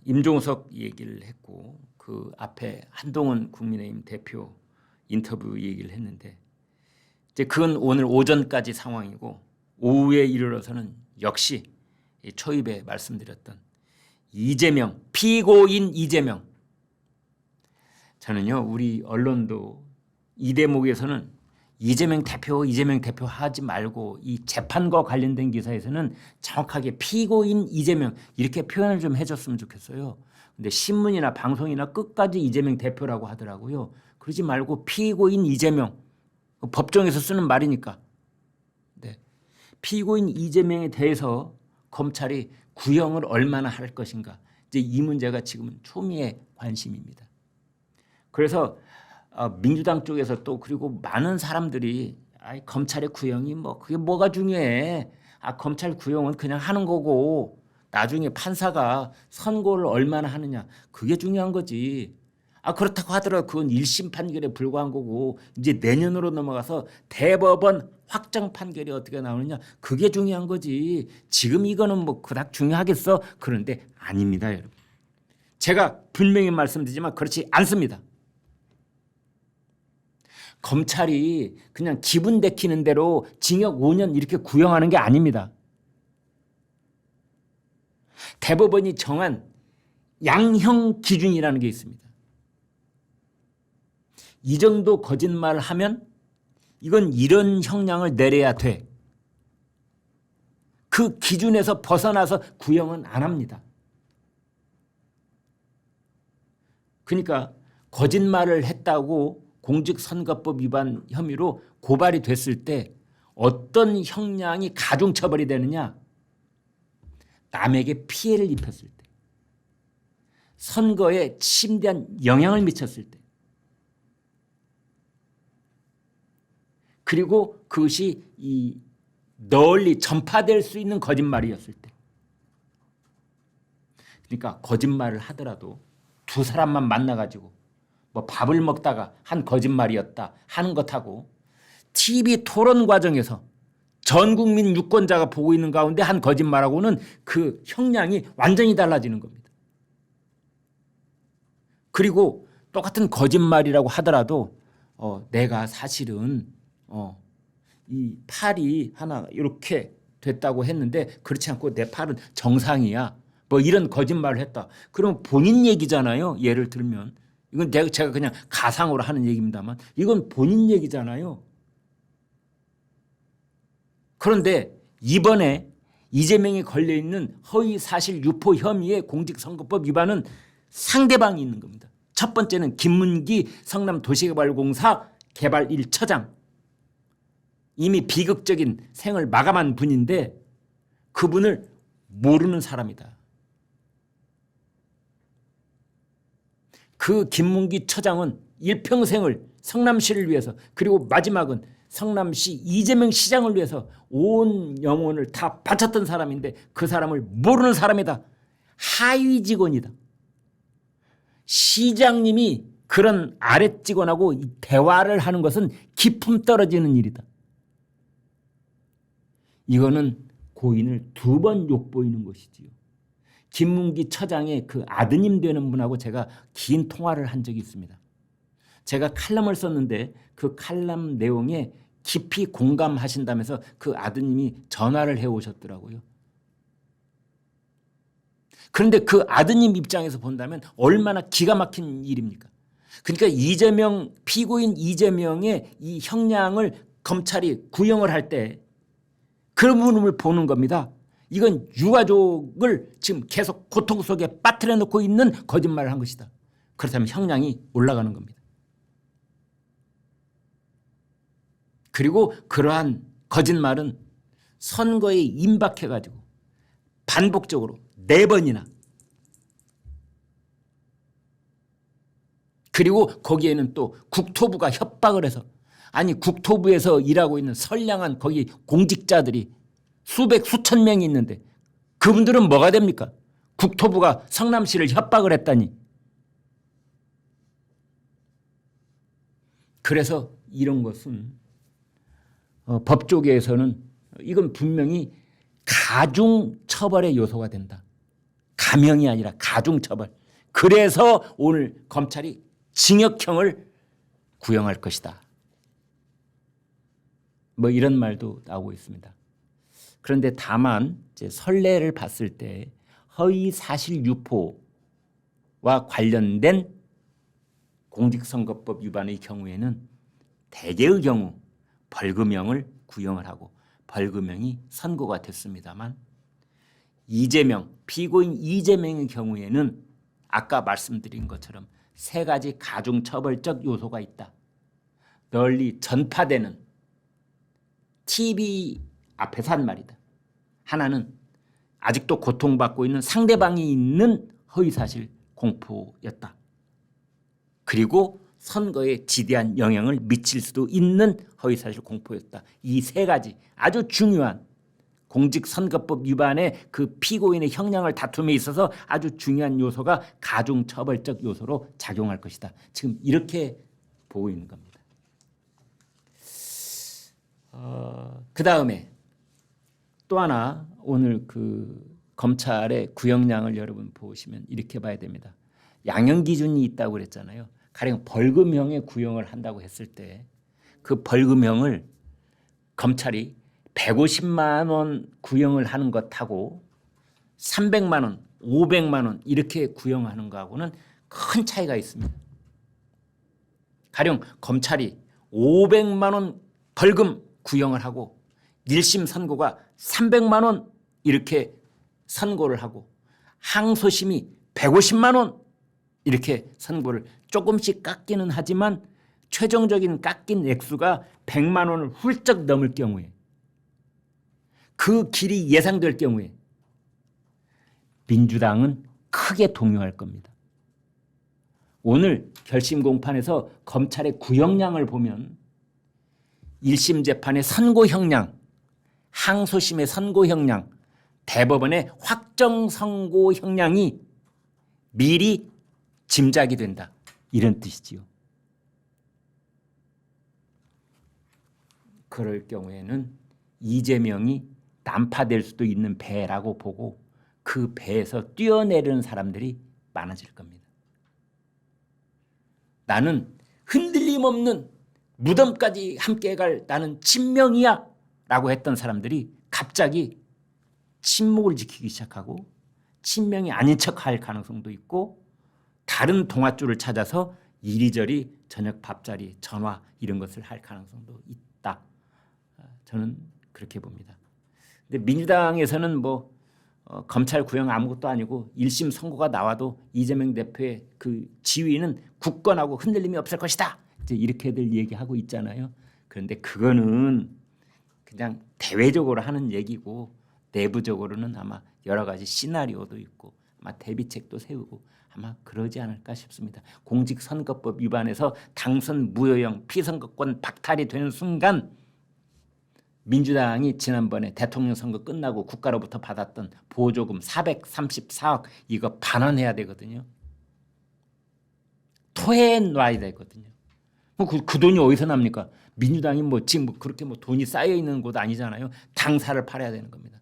임종석 얘기를 했고 그 앞에 한동훈 국민의힘 대표 인터뷰 얘기를 했는데 이제 그건 오늘 오전까지 상황이고 오후에 이르러서는 역시 초입에 말씀드렸던 이재명, 피고인 이재명. 저는요 우리 언론도 이 대목에서는 이재명 대표 하지 말고 이 재판과 관련된 기사에서는 정확하게 피고인 이재명 이렇게 표현을 좀 해줬으면 좋겠어요. 근데 신문이나 방송이나 끝까지 이재명 대표라고 하더라고요. 그러지 말고 피고인 이재명. 법정에서 쓰는 말이니까. 네. 피고인 이재명에 대해서 검찰이 구형을 얼마나 할 것인가. 이제 이 문제가 지금은 초미의 관심입니다. 그래서 민주당 쪽에서 또 그리고 많은 사람들이 검찰의 구형이 뭐 그게 뭐가 중요해. 검찰 구형은 그냥 하는 거고 나중에 판사가 선고를 얼마나 하느냐. 그게 중요한 거지. 그렇다고 하더라도 그건 1심 판결에 불과한 거고 이제 내년으로 넘어가서 대법원 확정 판결이 어떻게 나오느냐. 그게 중요한 거지. 지금 이거는 뭐 그닥 중요하겠어. 그런데 아닙니다, 여러분. 제가 분명히 말씀드리지만 그렇지 않습니다. 검찰이 그냥 기분 내키는 대로 징역 5년 이렇게 구형하는 게 아닙니다. 대법원이 정한 양형 기준이라는 게 있습니다. 이 정도 거짓말을 하면 이건 이런 형량을 내려야 돼. 그 기준에서 벗어나서 구형은 안 합니다. 그러니까 거짓말을 했다고 공직선거법 위반 혐의로 고발이 됐을 때 어떤 형량이 가중처벌이 되느냐? 남에게 피해를 입혔을 때, 선거에 심대한 영향을 미쳤을 때, 그리고 그것이 널리 전파될 수 있는 거짓말이었을 때. 그러니까 거짓말을 하더라도 두 사람만 만나가지고 뭐 밥을 먹다가 한 거짓말이었다 하는 것하고 TV 토론 과정에서 전 국민 유권자가 보고 있는 가운데 한 거짓말하고는 그 형량이 완전히 달라지는 겁니다. 그리고 똑같은 거짓말이라고 하더라도 내가 사실은 이 팔이 하나 이렇게 됐다고 했는데 그렇지 않고 내 팔은 정상이야. 뭐 이런 거짓말을 했다. 그러면 본인 얘기잖아요. 예를 들면. 이건 제가 그냥 가상으로 하는 얘기입니다만 이건 본인 얘기잖아요. 그런데 이번에 이재명이 걸려있는 허위사실 유포 혐의의 공직선거법 위반은 상대방이 있는 겁니다. 첫 번째는 김문기 성남도시개발공사 개발 1처장. 이미 비극적인 생을 마감한 분인데 그분을 모르는 사람이다. 그 김문기 처장은 일평생을 성남시를 위해서 그리고 마지막은 성남시 이재명 시장을 위해서 온 영혼을 다 바쳤던 사람인데 그 사람을 모르는 사람이다. 하위 직원이다. 시장님이 그런 아래 직원하고 대화를 하는 것은 기품 떨어지는 일이다. 이거는 고인을 두 번 욕보이는 것이지요. 김문기 처장의 그 아드님 되는 분하고 제가 긴 통화를 한 적이 있습니다. 제가 칼럼을 썼는데 그 칼럼 내용에 깊이 공감하신다면서 그 아드님이 전화를 해오셨더라고요. 그런데 그 아드님 입장에서 본다면 얼마나 기가 막힌 일입니까? 그러니까 이재명 피고인 이재명의 이 형량을 검찰이 구형을 할 때 그런 부분을 보는 겁니다. 이건 유가족을 지금 계속 고통 속에 빠뜨려 놓고 있는 거짓말을 한 것이다. 그렇다면 형량이 올라가는 겁니다. 그리고 그러한 거짓말은 선거에 임박해가지고 반복적으로 4번이나 그리고 거기에는 또 국토부가 협박을 해서 아니 국토부에서 일하고 있는 선량한 거기 공직자들이 수백 수천 명이 있는데 그분들은 뭐가 됩니까? 국토부가 성남시를 협박을 했다니. 그래서 이런 것은 법조계에서는 이건 분명히 가중 처벌의 요소가 된다. 감형이 아니라 가중처벌. 그래서 오늘 검찰이 징역형을 구형할 것이다. 뭐 이런 말도 나오고 있습니다. 그런데 다만 이제 선례를 봤을 때 허위 사실 유포와 관련된 공직선거법 위반의 경우에는 대개의 경우 벌금형을 구형을 하고 벌금형이 선고가 됐습니다만 이재명, 피고인 이재명의 경우에는 아까 말씀드린 것처럼 세 가지 가중처벌적 요소가 있다. 널리 전파되는 TV 앞에서 한 말이다. 하나는 아직도 고통받고 있는 상대방이 있는 허위사실 공포였다. 그리고 선거에 지대한 영향을 미칠 수도 있는 허위사실 공포였다. 이 세 가지 아주 중요한 공직선거법 위반의 그 피고인의 형량을 다툼에 있어서 아주 중요한 요소가 가중처벌적 요소로 작용할 것이다. 지금 이렇게 보고 있는 겁니다. 그 다음에 또 하나 오늘 그 검찰의 구형량을 여러분 보시면 이렇게 봐야 됩니다. 양형 기준이 있다고 그랬잖아요. 가령 벌금형에 구형을 한다고 했을 때 그 벌금형을 검찰이 150만 원 구형을 하는 것하고 300만 원, 500만 원 이렇게 구형하는 거하고는 큰 차이가 있습니다. 가령 검찰이 500만 원 벌금 구형을 하고 1심 선고가 300만 원 이렇게 선고를 하고 항소심이 150만 원 이렇게 선고를 조금씩 깎기는 하지만 최종적인 깎인 액수가 100만 원을 훌쩍 넘을 경우에 그 길이 예상될 경우에 민주당은 크게 동요할 겁니다. 오늘 결심 공판에서 검찰의 구형량을 보면 1심 재판의 선고형량, 항소심의 선고형량, 대법원의 확정 선고형량이 미리 짐작이 된다. 이런 뜻이지요. 그럴 경우에는 이재명이 난파될 수도 있는 배라고 보고 그 배에서 뛰어내리는 사람들이 많아질 겁니다. 나는 흔들림 없는 무덤까지 함께 갈 나는 친명이야 라고 했던 사람들이 갑자기 침묵을 지키기 시작하고 친명이 아닌 척할 가능성도 있고 다른 동아줄을 찾아서 이리저리 저녁 밥자리, 전화 이런 것을 할 가능성도 있다. 저는 그렇게 봅니다. 근데 민주당에서는 뭐 검찰 구형 아무것도 아니고 1심 선고가 나와도 이재명 대표의 그 지위는 굳건하고 흔들림이 없을 것이다. 이제 이렇게들 얘기하고 있잖아요. 그런데 그거는 그냥 대외적으로 하는 얘기고 내부적으로는 아마 여러 가지 시나리오도 있고 아마 대비책도 세우고 아마 그러지 않을까 싶습니다. 공직선거법 위반해서 당선 무효형 피선거권 박탈이 되는 순간 민주당이 지난번에 대통령 선거 끝나고 국가로부터 받았던 보조금 434억 이거 반환해야 되거든요. 토해에 놔야 되거든요. 그 돈이 어디서 납니까? 민주당이 뭐 지금 그렇게 뭐 돈이 쌓여 있는 곳 아니잖아요. 당사를 팔아야 되는 겁니다.